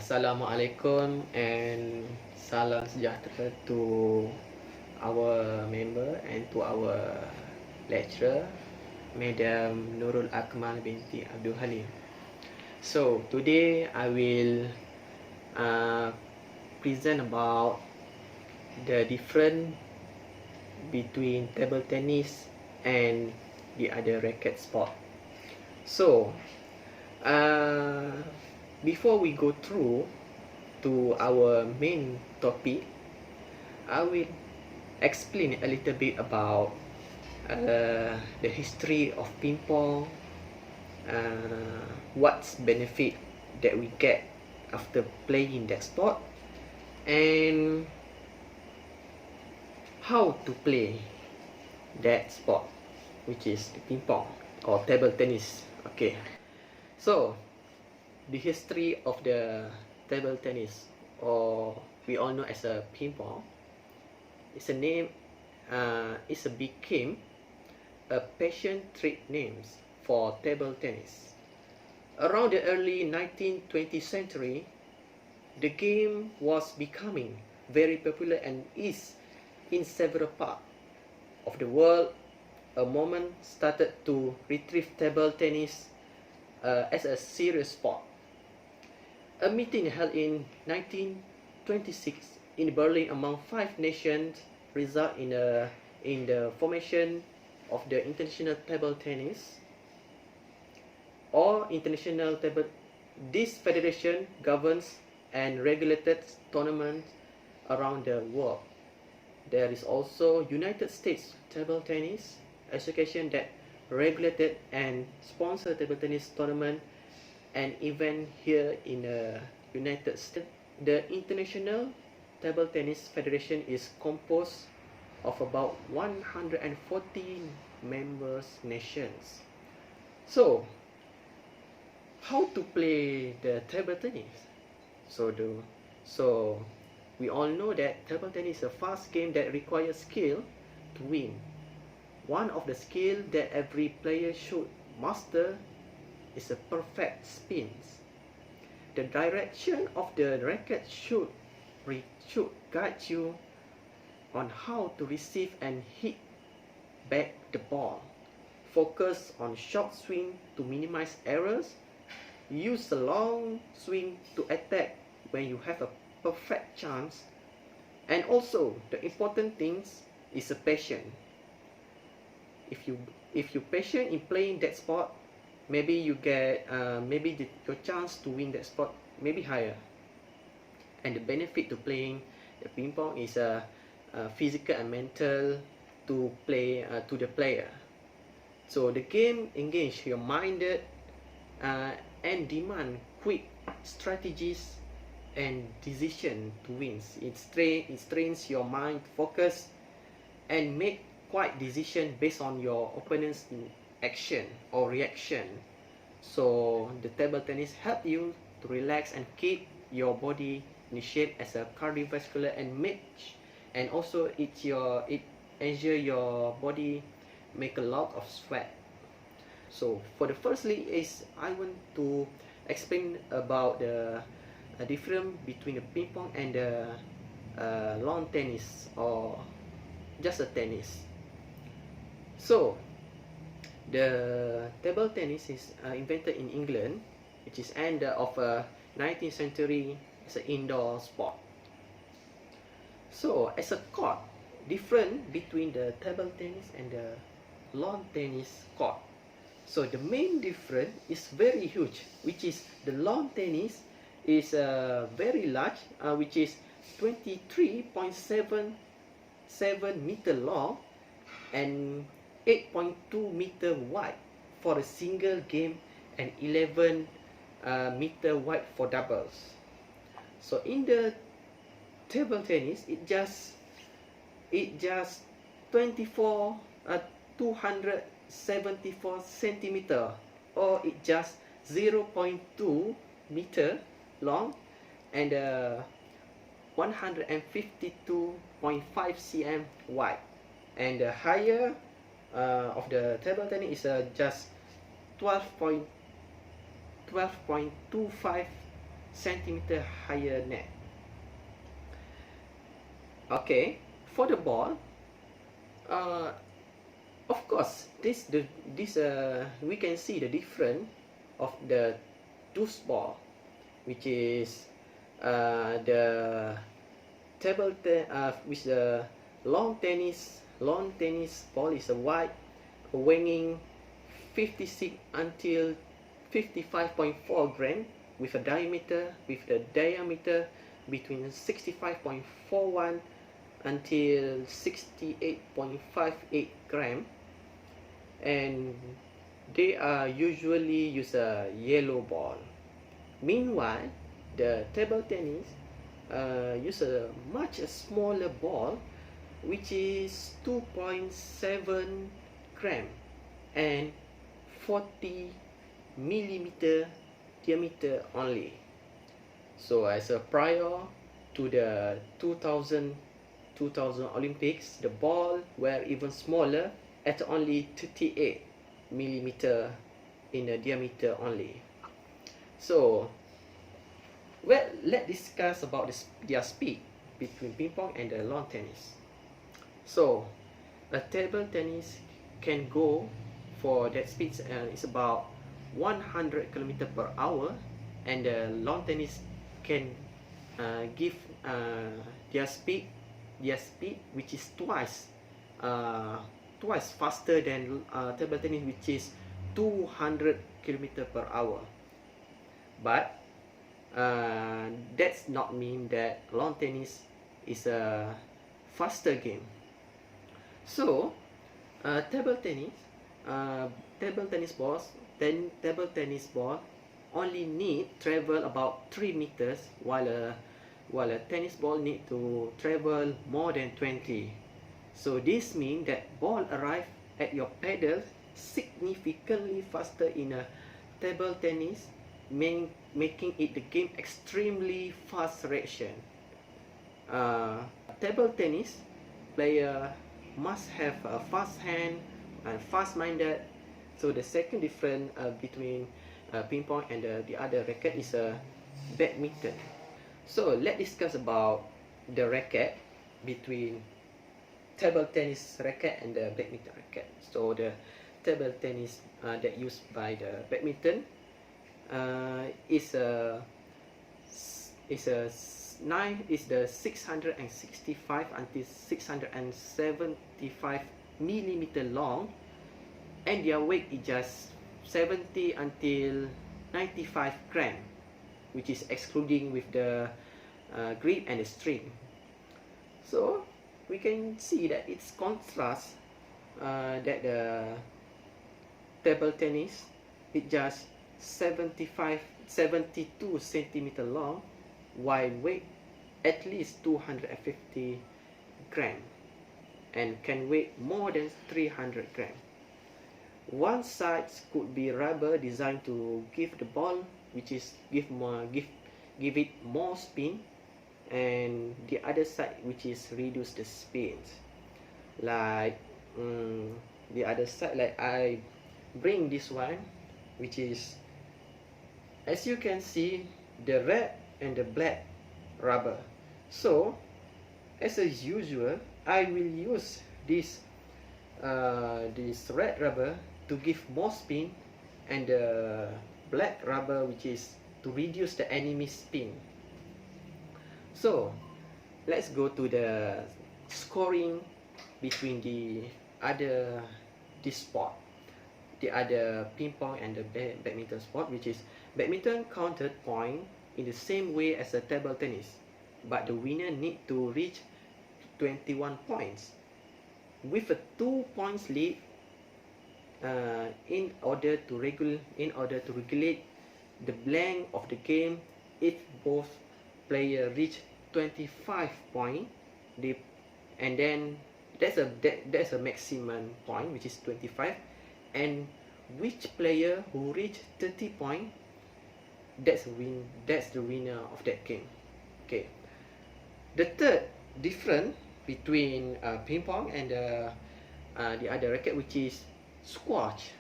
Assalamualaikum and salam sejahtera to our member and to our lecturer, Madam Nurul Akmal binti Abdul Halim. So today I will present about the difference between table tennis and the other racket sport. So before we go through to our main topic, I will explain a little bit about the history of ping pong, what's benefit that we get after playing that sport, and how to play that sport, which is the ping pong or table tennis. Okay, so the history of the table tennis, or we all know as a ping pong, it's a name. It's became a passion trade names for table tennis. Around the early 19th century, the game was becoming very popular and is in several parts of the world. A moment started to retrieve table tennis as a serious sport. A meeting held in 1926 in Berlin among 5 nations resulted in the formation of the International Table Tennis or International Table. This federation governs and regulated tournaments around the world. There is also United States Table Tennis Association that regulated and sponsored table tennis tournament and event here in the United States. The International Table Tennis Federation is composed of about 114 members nations. So, how to play the table tennis? So we all know that table tennis is a fast game that requires skill to win. One of the skills that every player should master is a perfect spins. The direction of the racket should guide you on how to receive and hit back the ball. Focus on short swing to minimize errors. Use a long swing to attack when you have a perfect chance. And also, the important things is a passion. If you passion in playing that sport, maybe you get your chance to win that sport maybe higher. And the benefit to playing the ping pong is physical and mental to play to the player. So the game engage your minded and demand quick strategies and decision to win. It trains your mind focus and make quick decision based on your opponent's action or reaction. So the table tennis help you to relax and keep your body in shape as a cardiovascular and also it ensure your body make a lot of sweat. So for the firstly is I want to explain about the difference between the ping pong and the lawn tennis or just a tennis. So the table tennis is invented in England, which is end of 19th century as an indoor sport. So as a court, different between the table tennis and the lawn tennis court. So the main difference is very huge, which is the lawn tennis is very large, which is 23.77 meter long and 8.2 meter wide for a single game and 11 meter wide for doubles. So in the table tennis, it just 274 centimeter, or it just 0.2 meter long and 152.5 cm wide, and the higher of the table tennis is just 12.25 centimeter higher net. Okay, for the ball, uh, of course, we can see the difference of the tooth ball, which is the with the lawn tennis ball is a wide, weighing 56 until 55.4 gram with a diameter between 65.41 until 68.58 gram, and they are usually use a yellow ball. Meanwhile, the table tennis use a much smaller ball, which is 2.7 gram and 40 millimeter diameter only. So as a prior to the 2000 Olympics, the ball were even smaller at only 38 millimeter in the diameter only. So, well, let's discuss about their speed between ping pong and the lawn tennis. So, a table tennis can go for that speed is about 100 km per hour, and the lawn tennis can give their speed which is twice faster than table tennis, which is 200 km per hour. But that's not mean that lawn tennis is a faster game. So table tennis ball only need travel about 3 meters, while a tennis ball need to travel more than 20. So this means that ball arrive at your pedal significantly faster in a table tennis, making it the game extremely fast reaction. Table tennis player must have a fast hand and fast-minded. So the second difference between ping pong and the other racket is badminton. So let's discuss about the racket between table tennis racket and the badminton racket. So the table tennis that used by the badminton is the 665 until 675 millimeter long, and their weight is just 70 until 95 gram, which is excluding with the grip and the string. So we can see that it's contrast that the table tennis is just 72 centimeter long, while weight at least 250 gram and can weigh more than 300 gram. One side could be rubber designed to give the ball, which is give it more spin, and the other side which is reduce the spin. Like the other side, like I bring this one, which is, as you can see, the red and the black rubber. So as usual, I will use this red rubber to give more spin, and the black rubber which is to reduce the enemy spin. So let's go to the scoring between the other sport, the other ping pong and the badminton sport, which is badminton counted point in the same way as a table tennis, but the winner need to reach 21 points with a 2 points lead in order to regulate the length of the game. If both players reach 25 points, and then that's a maximum point, which is 25, and which player who reach 30 points, that's the winner of that game. Okay, the third difference between ping pong and the other racket, which is squash.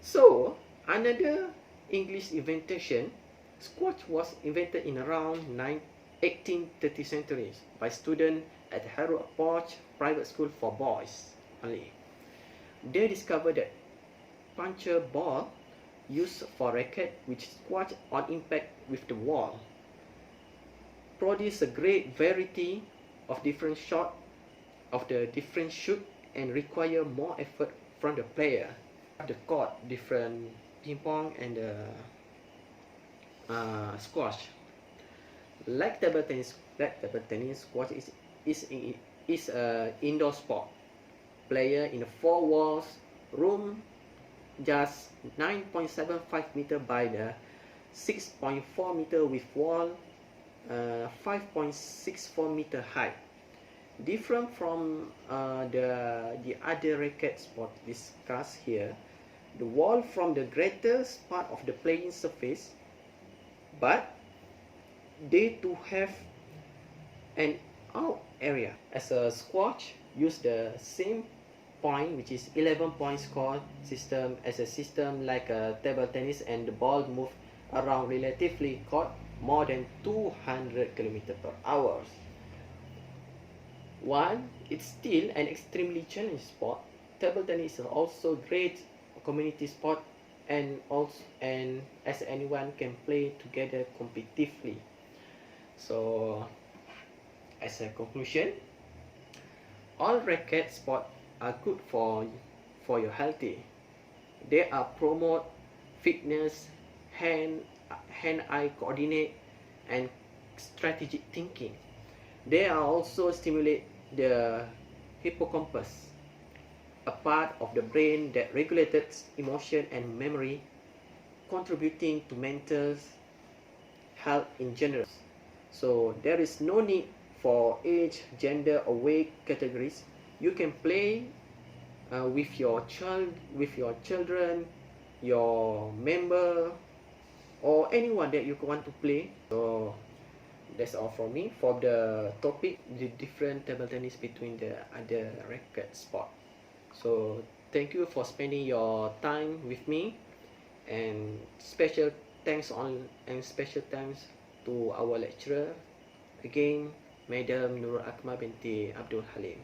So another English invention Squash was invented in around 1830 centuries by students at Harrow Porch Private School for Boys only. They discovered that puncture ball used for racket which squash on impact with the wall produce a great variety of different shot of the different shoot and require more effort from the player. The court different ping pong and squash. Like table tennis, squash is a indoor sport. Player in a 4 walls room, just 9.75 meter by the 6.4 meter with wall, 5.64 meter height. Different from the other racket sport discussed here, the wall from the greatest part of the playing surface, but they too have an out area. As a squash, use the same point, which is 11 point score system as a system like a table tennis, and the ball move around relatively court more than 200 km/h. While it's still an extremely challenging sport, table tennis is also great community sport and as anyone can play together competitively. So, as a conclusion, all racket sports are good for your healthy. They are promote fitness, hand-eye coordinate, and strategic thinking. They are also stimulate the hippocampus, a part of the brain that regulates emotion and memory, contributing to mental health in general. So there is no need for age, gender, or weight categories. You can play with your children, your member, or anyone that you want to play. So that's all from me for the topic, the different table tennis between the other racket sport. So thank you for spending your time with me, and special thanks to our lecturer again, Madam Nurul Akmal binti Abdul Halim.